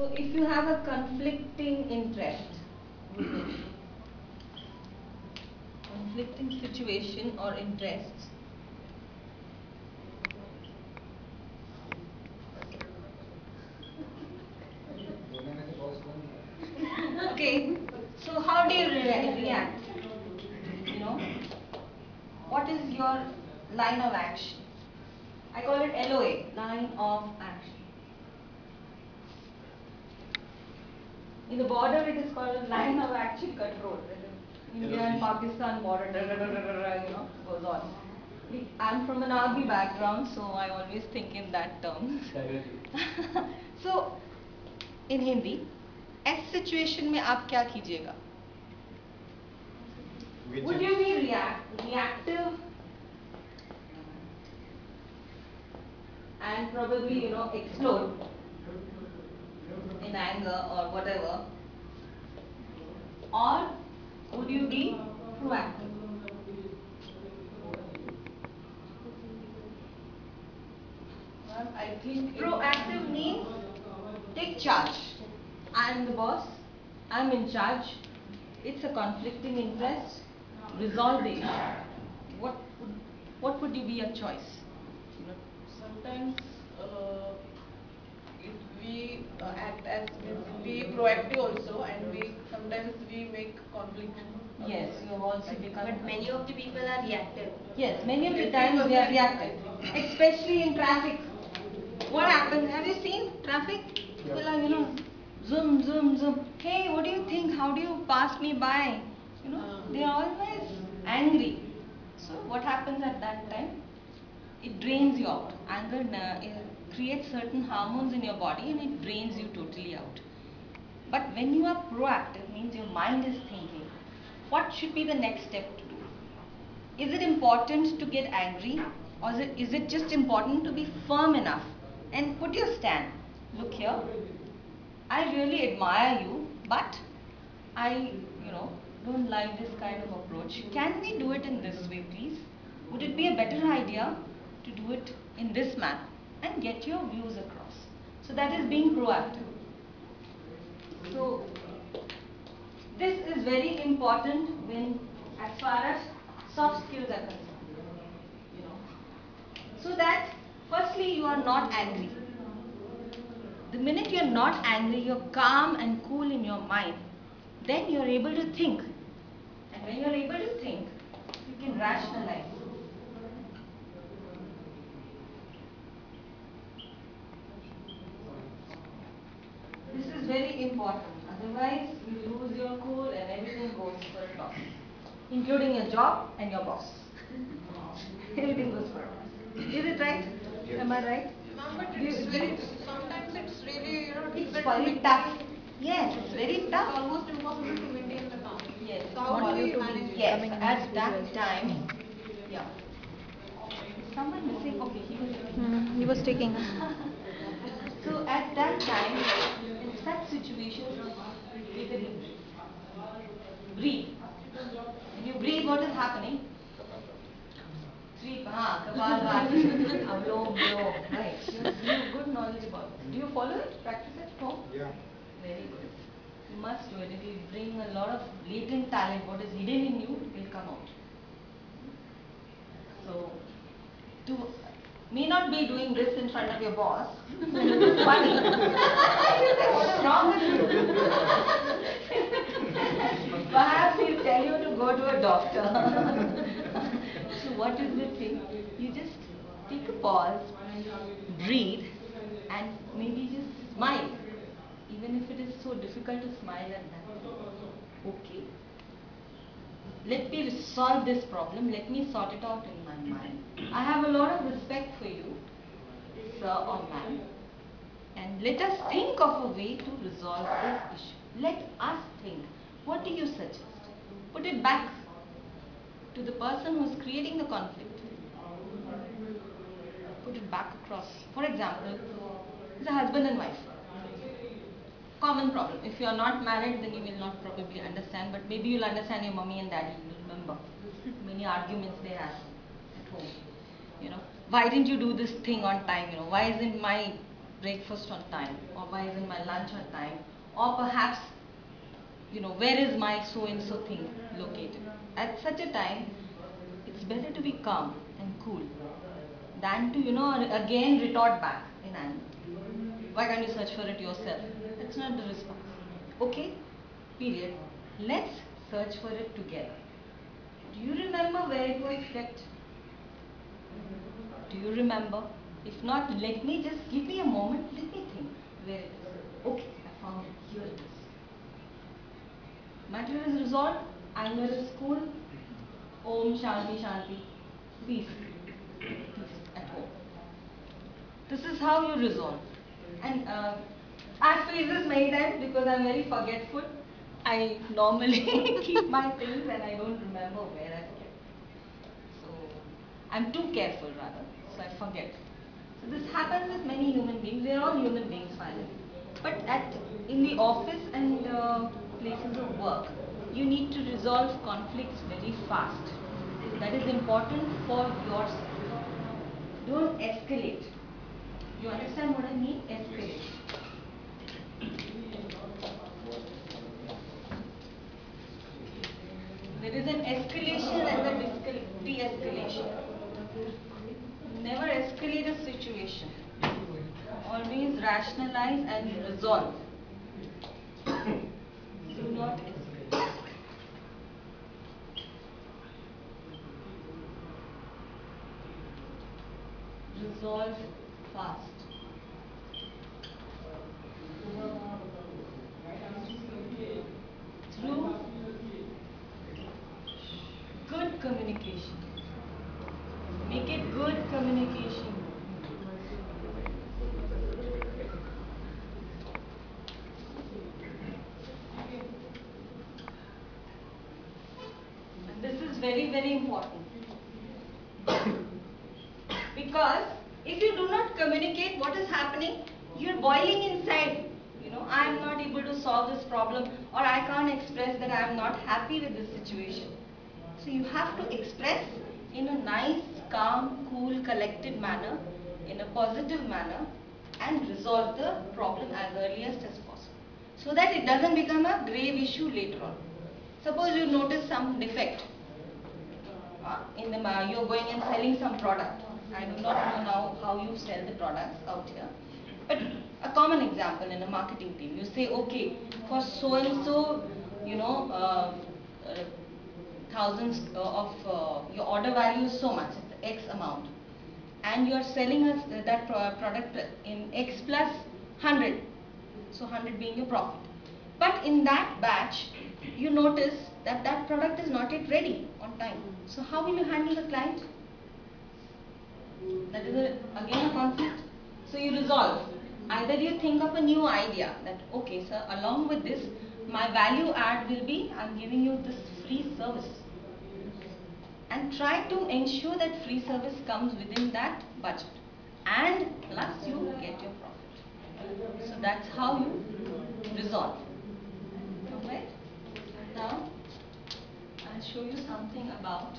So if you have a conflicting interest, conflicting situation or interests, okay, so how do you react? You know, what is your line of action? I call it LOA, line of action. In the border, it is called a line of action control. India and Pakistan border, goes on. I'm from an army background, so I always think in that terms. So, in Hindi, ऐसे situation में आप क्या कीजिएगा? Would you be reactive and probably explode in anger or whatever, or would you be proactive? I think proactive means take charge. I am the boss. I am in charge. It's a conflicting interest. Resolve the issue. What would be your choice? Sometimes if we act as we proactive also, and we sometimes we make conflict. Yes, you have also become. But many of the people are reactive. Yes, many of the times we are reactive, especially in traffic. What happens? Have you seen traffic? People are, zoom, zoom, zoom. Hey, what do you think? How do you pass me by? They are always angry. So what happens at that time? It drains you out. Anger creates certain hormones in your body and it drains you totally out. But when you are proactive, means your mind is thinking, what should be the next step to do? Is it important to get angry, or is it just important to be firm enough and put your stand? Look here, I really admire you, but I, don't like this kind of approach. Can we do it in this way, please? Would it be a better idea to do it in this manner and get your views across? So that is being proactive. So this is very important when, as far as soft skills are concerned. So that firstly you are not angry. The minute you are not angry, you are calm and cool in your mind. Then you are able to think. And when you are able to think, you can rationalize. This is very important. Otherwise, you lose your cool and everything goes for a toss, including your job and your boss. Everything goes for a toss. Is it right? Yes. Am I right? But it's sometimes it's really it's very tough. Yes, it's very tough. It's almost impossible to maintain the calm. Yes. So how do we manage? Yes, at that time. Yeah. Someone missing? Okay, He was taking. So at that time, in such situations, take a deep breath. Breathe. When you breathe, what is happening? Kapalbhati, Ablom, Blom, right? You have good knowledge about it. Do you follow it? Practice it at home? Yeah. Very good. You must do it. It will bring a lot of latent talent. What is hidden in you will come out. So, may not be doing this in front of your boss. It's funny. You say, what is wrong with you? Perhaps he'll tell you to go to a doctor. So what is the thing? You just take a pause, breathe, and maybe just smile. Even if it is so difficult to smile at that. Okay. Let me solve this problem. Let me sort it out in my mind. I have a lot of respect for you, sir or ma'am. And let us think of a way to resolve this issue. Let us think. What do you suggest? Put it back to the person who is creating the conflict. Put it back across. For example, it's a husband and wife. Common problem. If you are not married, then you will not probably understand, but maybe you'll understand your mommy and daddy. You'll remember many arguments they had at home. Why didn't you do this thing on time? Why isn't my breakfast on time, or why isn't my lunch on time, or perhaps, where is my so and so thing located? At such a time, it's better to be calm and cool than to, again retort back in anger. Why can't you search for it yourself? That's not the response. Okay, period. Let's search for it together. Do you remember where it was kept? Do you remember? If not, let me just give me a moment. Let me think where it is. Okay, I found it. Here it is. Matter is resolved. Anger is cool. Om Shanti Shanti. Peace. Peace at home. This is how you resolve. And I've faced this many times because I'm very forgetful. I normally keep my things and I don't remember where I've kept. So I'm too careful rather, so I forget. So this happens with many human beings. We are all human beings finally. But in the office and places of work, you need to resolve conflicts very fast. That is important for yourself. Don't escalate. You understand what I mean? Escalate. There is an escalation and a de-escalation. Never escalate a situation. Always rationalize and resolve. Do not escalate. Resolve fast. Through good communication. Make it good communication. And this is very, very important. Because if you do not communicate what is happening, you're boiling inside. I am not able to solve this problem, or I can't express that I am not happy with this situation. So you have to express in a nice, calm, cool, collected manner, in a positive manner, and resolve the problem as earliest as possible, so that it doesn't become a grave issue later on. Suppose you notice some defect you're going and selling some product. I do not know now how you sell the products out here, but a common example in a marketing team, you say, okay, for so and so, thousands of your order value is so much, it's X amount, and you are selling us that product in X plus 100, so 100 being your profit. But in that batch, you notice that that product is not yet ready on time. So how will you handle the client? That is again a conflict. So you resolve. Either you think of a new idea that, okay sir, along with this, my value add will be, I'm giving you this free service. And try to ensure that free service comes within that budget. And plus you get your profit. So that's how you resolve. Alright? Now, I'll show you something about